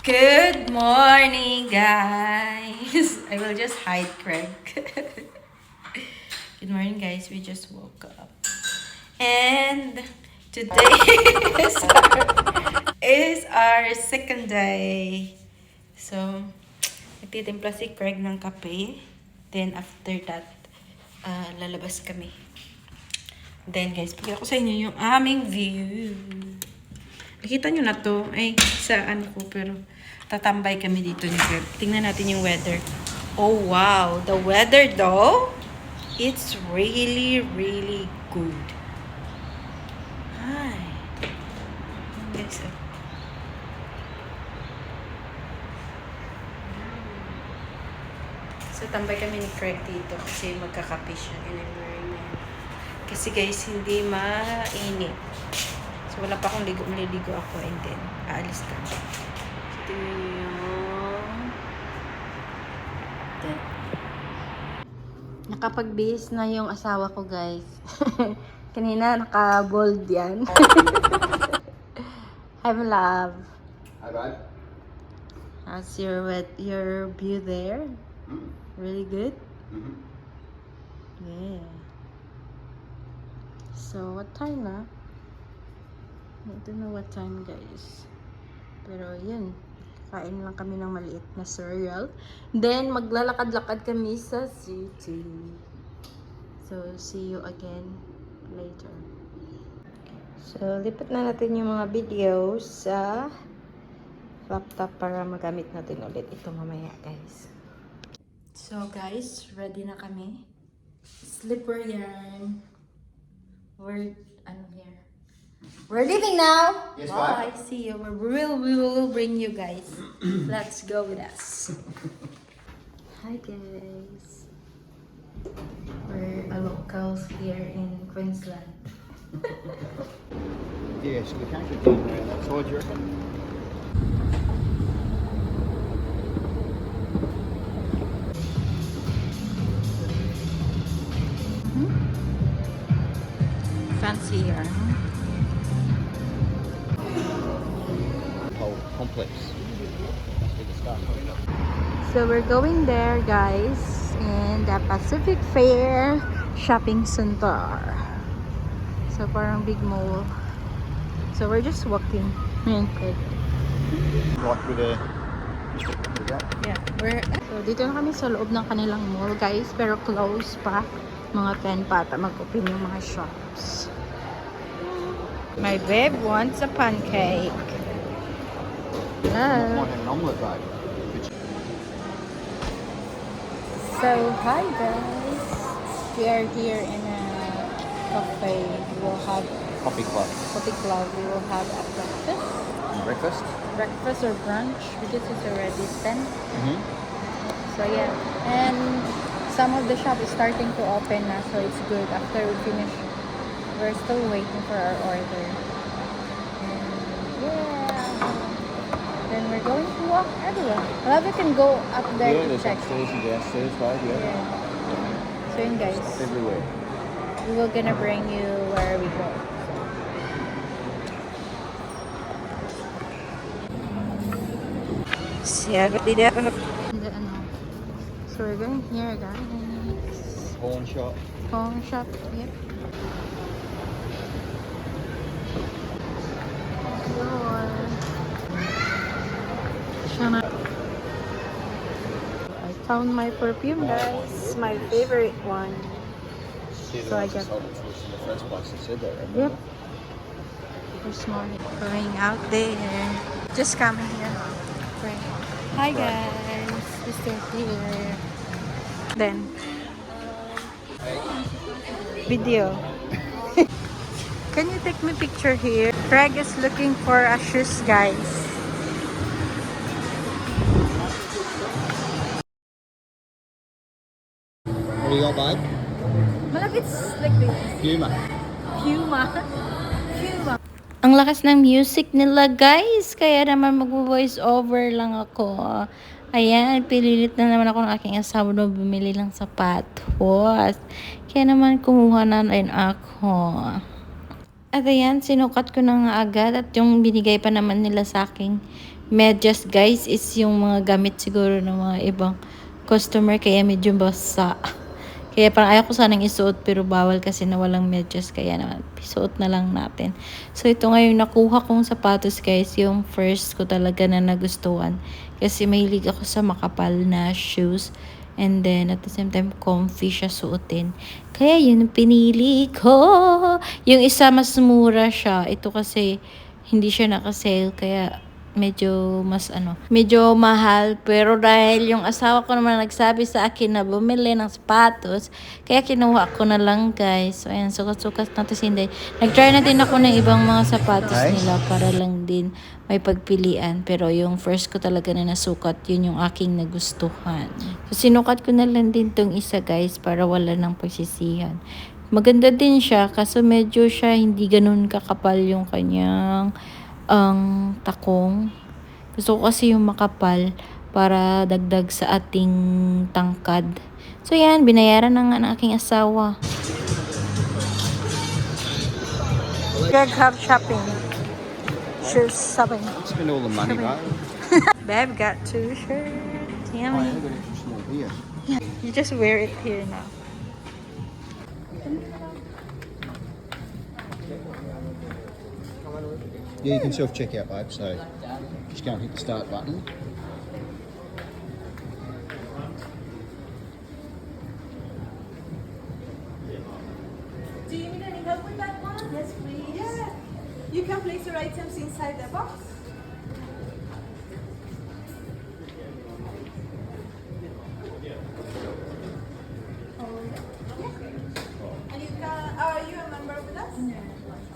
Good morning, guys. I will just hide Craig. Good morning, guys. We just woke up. And today is our second day. So, nagtitimpla si Craig ng kape. Then, after that, lalabas kami. Then, guys, bigyan ko sa inyo yung aming view. Nakita nyo na to. Ay, sa ano ko, pero tatambay kami dito ni Greg. Tingnan natin yung weather. Oh, wow. The weather, though, it's really, really good. Hi. Guys, So, tambay kami ni Craig dito kasi magkakape siya and I'm wearing my... Kasi guys, hindi mainit. So, wala pa akong ligo. Maliligo ako and then, aalis kami. So, tingnan niyo yung... Nakapagbihis na yung asawa ko, guys. Kanina, naka-bold yan. Hi, my love. Hi, bud. How's your view there? Really good? Mm-hmm. Yeah. So, what time na? I don't know what time, guys. Pero, yun. Kain lang kami ng maliit na cereal. Then, maglalakad-lakad kami sa city. So, see you again later. So, lipat na natin yung mga videos sa laptop para magamit natin ulit ito mamaya, guys. So, guys, ready na kami. Slipper yarn. We're here. We're leaving now. Yes, bye. bye. See you. We will bring you guys. Let's go with us. Hi, guys. We're a locals here in Queensland. Yeah, so we can't get down around that side, you reckon? Fancy here. Whole complex. Must be the start. So we're going there, guys, in the Pacific Fair Shopping Center. So parang big mall. So we're just walking. Right with a... Yeah, so dito na kami sa loob ng kanilang mall, guys, pero close pa. Mga 10 pa ata mag-open yung mga shops. My babe wants a pancake. Might have an omelette, though. So, hi guys. We are here in a cafe. We will have Coffee club. coffee club. We will have a breakfast. And breakfast. Breakfast or brunch because it's already 10. Mm-hmm. So yeah. And some of the shop is starting to open now, so it's good. After we finish, we're still waiting for our order. And yeah. Then we're going to walk everywhere. Well, we can go up there Yeah, to there's check. upstairs and downstairs, babe, yeah. Yeah. So yun guys, Stuff everywhere. we will gonna bring you where we go. So we're going here, guys. Pawn shop. Pawn shop, yep. I found my perfume, guys. My favorite one. So I got- told it to us in the first place that said that, remember? Yep. This morning. Going out there. Just coming here. Right. Hi guys. We're still here. Then. Video. Can you take me picture here? Craig is looking for a shoes, guys. What do you got, babe? Malapit's like this. Puma. Puma. Ang lakas ng music nila, guys. Kaya naman mag-voice over lang ako. Ayan, pililit na naman ako ng aking asawa na bumili ng sapatos. Kaya naman kumuha na rin ako. At ayan, sinukat ko na nga agad at yung binigay pa naman nila sa aking medyas guys is yung mga gamit siguro ng mga ibang customer kaya medyo basa. Kaya parang ayaw ko sanang isuot pero bawal kasi na walang medyas kaya naman isuot na lang natin. So ito ngayon nakuha kong sapatos guys, yung first ko talaga na nagustuhan. Kasi mahilig ako sa makapal na shoes. And then at the same time comfy siya suotin. Kaya yun ang pinili ko. Yung isa mas mura siya. Ito kasi hindi siya naka-sale kaya medyo mas medyo mahal. Pero dahil yung asawa ko naman nagsabi sa akin na bumili ng sapatos, kaya kinuha ko na lang guys. So ayan, sukat-sukat natin si Inday. Nag-try na din ako ng ibang mga sapatos nila para lang din may pagpilian. Pero yung first ko talaga na nasukat, yun yung aking nagustuhan. So sinukat ko na lang din tong isa guys para wala nang pagsisihan. Maganda din siya kaso medyo siya hindi ganun kakapal yung kanyang ang takong. Gusto ko kasi yung makapal para dagdag sa ating tangkad. So yan, binayaran na nga ng aking asawa. Greg have shopping. Shoes shopping. Spend all the money, right? Babe got 2 shirts. Oh, Yummy. yeah, got extra small here. You just wear it here now. Yeah, you can self-check out, babe, so just go and hit the start button. Do you need any help with that one? Yes, please. Yeah. You can place your items inside the box. And you can, are you a member with us? No.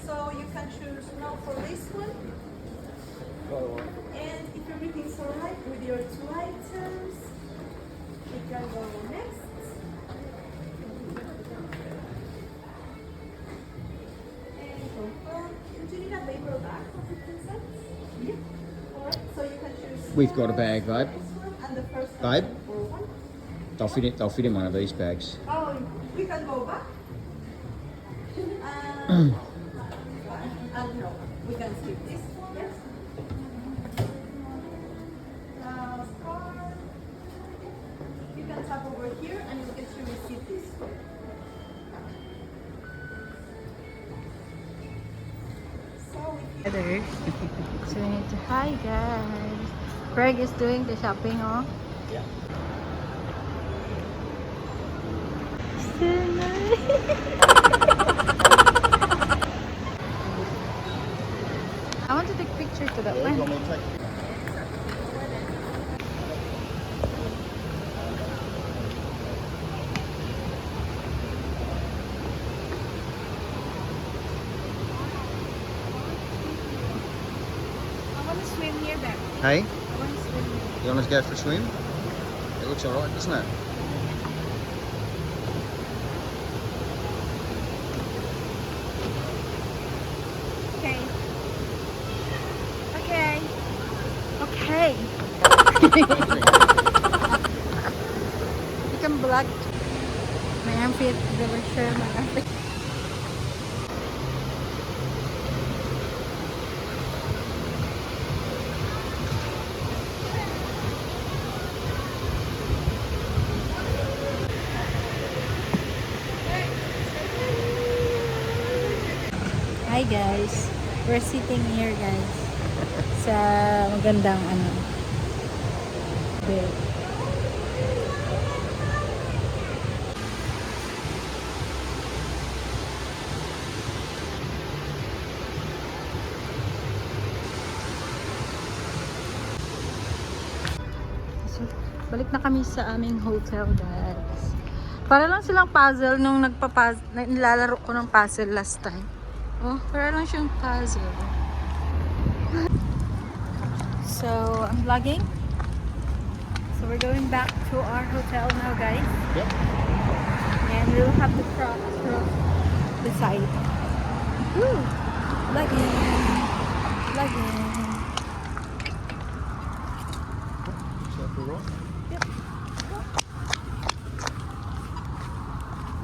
So you can choose now for this one. And if everything's alright with your 2 items, you can go next. Do you need a paper bag for 15 cents? Yeah. Alright, so you can choose We've got a bag, babe. this one and the first Babe? one for one. They'll fit in one of these bags. Oh, we can go back. No, we can skip this one. Yes. Last card. You can tap over here and you get your receipt this way. So if you So we need to, hi guys. Greg is doing the shopping, oh. Yeah. So nice. I want to take pictures to that You one. want me to take? I want to swim here, back. Hey, I want to swim here. you want us to go for a swim? It looks alright, doesn't it? Okay. Okay. Okay. You can vlog. May armpit. Never share my armpit. Hi guys. We're sitting here guys. Sa magandang bed. So, balik na kami sa aming hotel guys. Para lang silang puzzle nung nilalaro ko ng puzzle last time. Oh, para lang siyang puzzle. So, I'm vlogging. So, we're going back to our hotel now, guys. Yep. And we'll have the cross beside. Woo! Vlogging. Vlogging. So if we're right.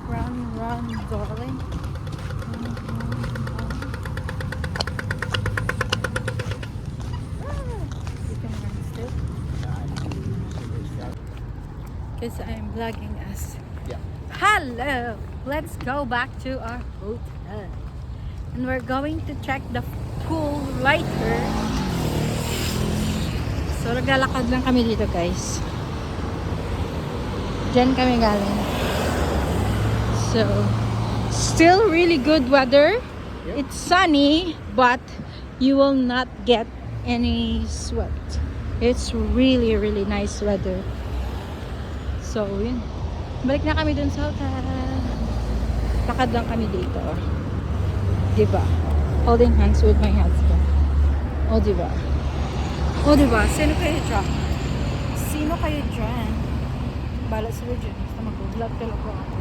Run, run, darling. Because I'm vlogging us. Yeah. Hello! Let's go back to our hotel. And we're going to check the pool later. So, naglalakad lang kami dito, guys. Diyan kami galing. So, still really good weather. Yep. It's sunny, but you will not get any sweat. It's really, really nice weather. So, yun. Balik na kami dun sa hotel. Lakad lang kami dito. Diba? Holding hands with my husband. O, diba? O, diba? Sino kayo dyan? Sino kayo dyan? Bala sila dyan. Basta mag-vlog talaga ako.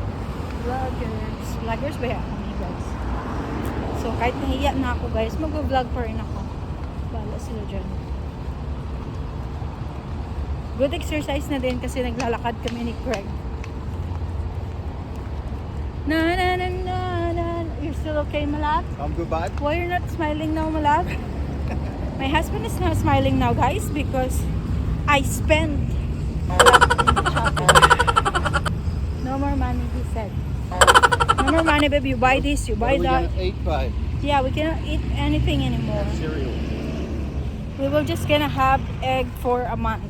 Vloggers. Vloggers ba yan? Hindi, guys. So, kahit nahiya na ako, guys, mag-vlog pa rin ako. Bala sila dyan. Good exercise na din kasi naglalakad kami ni Craig. Na na na na na. You're still okay, Malak? I'm good, bud. Why you're not smiling now, Malak? My husband is not smiling now, guys, because I spent no more money, he said. No more money, babe. You buy this, you buy What are we that. gonna eat, babe? Yeah, we cannot eat anything anymore. Cereal. We will just gonna have egg for a month.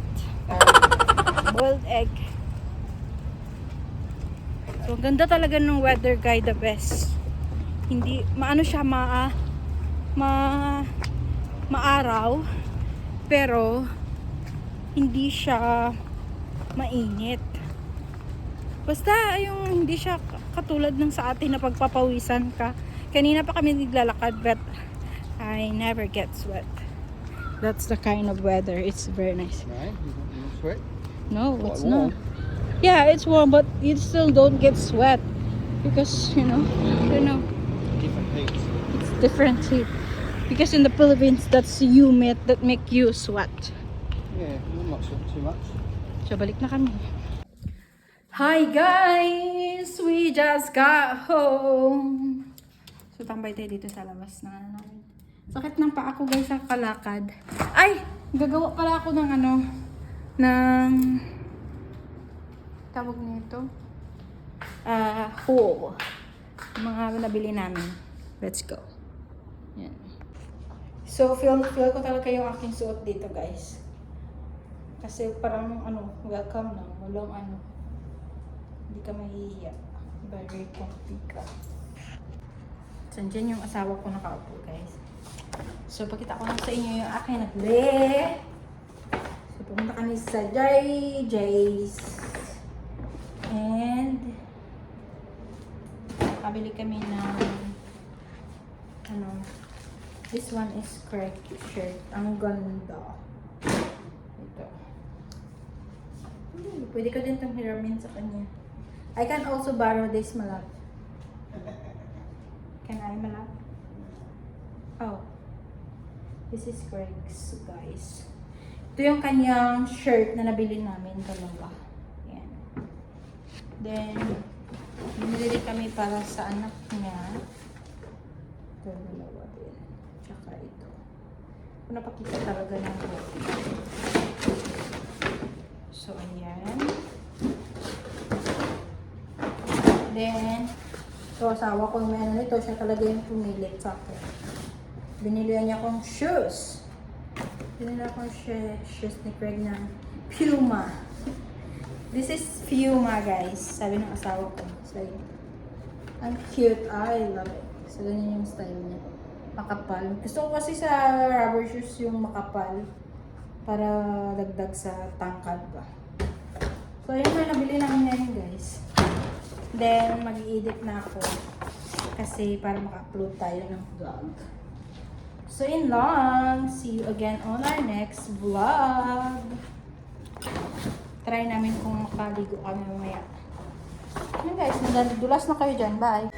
Boiled egg. So, ganda talaga ng weather, guy, the best. Hindi, maano siya, maaraw, pero hindi siya mainit. Basta, yung hindi siya katulad ng sa atin na pagpapawisan ka. Kanina pa kami naglalakad, but I never get sweat. That's the kind of weather. It's very nice. No, you sweat? No, Quite it's warm. not. Yeah, it's warm, but you still don't get sweat because you know, Different heats. it's different heat. Because in the Philippines, that's humid that make you sweat. Yeah, I'm not sweating too much. So balik na kami. Hi guys, we just got home. So tambay tayo dito sa labas na namin. Sakit ng paa ko, guys, sa kalakad. Ay, gagawa pala ako ng ng tawag nito haul, mga nabili namin. Let's go. Yan. So feel ko talaga yung aking suot dito, guys, kasi parang welcome na, walang hindi ka mahihiya, very comfy ka. So dyan yung asawa ko nakaupo, guys. So pakita ko lang sa inyo yung aking nabili. So pumunta kami sa Jay's. And kabili kami ng this one is Craig shirt. Ang ganda. Ito. Pwede ko din itong hiramin sa kanya. I can also borrow this, Malak. Can I, Malak? Oh. This is Craig's, guys. Ito yung kanyang shirt na nabili namin talaga. Yan. Then, binili kami para sa anak niya. Ito, dalawa din. Tsaka ito. Kung napakita talaga ng buhay. So, ayan. Then, ito, asawa ko may nito. Siya talaga yung pumilit sa akin. Binilihan niya akong shoes. Binili akong shoes ni Craig ng Puma. This is Puma, guys. Sabi ng asawa ko. So, ang cute. I love it. So, ganyan yung style niya. Makapal. Gusto ko kasi sa rubber shoes yung makapal. Para dagdag sa tangkad ba. So, yun na nabili namin ngayon, guys. Then, mag-i-edit na ako. Kasi para maka-upload tayo ng vlog. So, yun lang. See you again on our next vlog. Try namin kung makaligo kami mamaya. Yun guys, nagdulas na kayo dyan. Bye!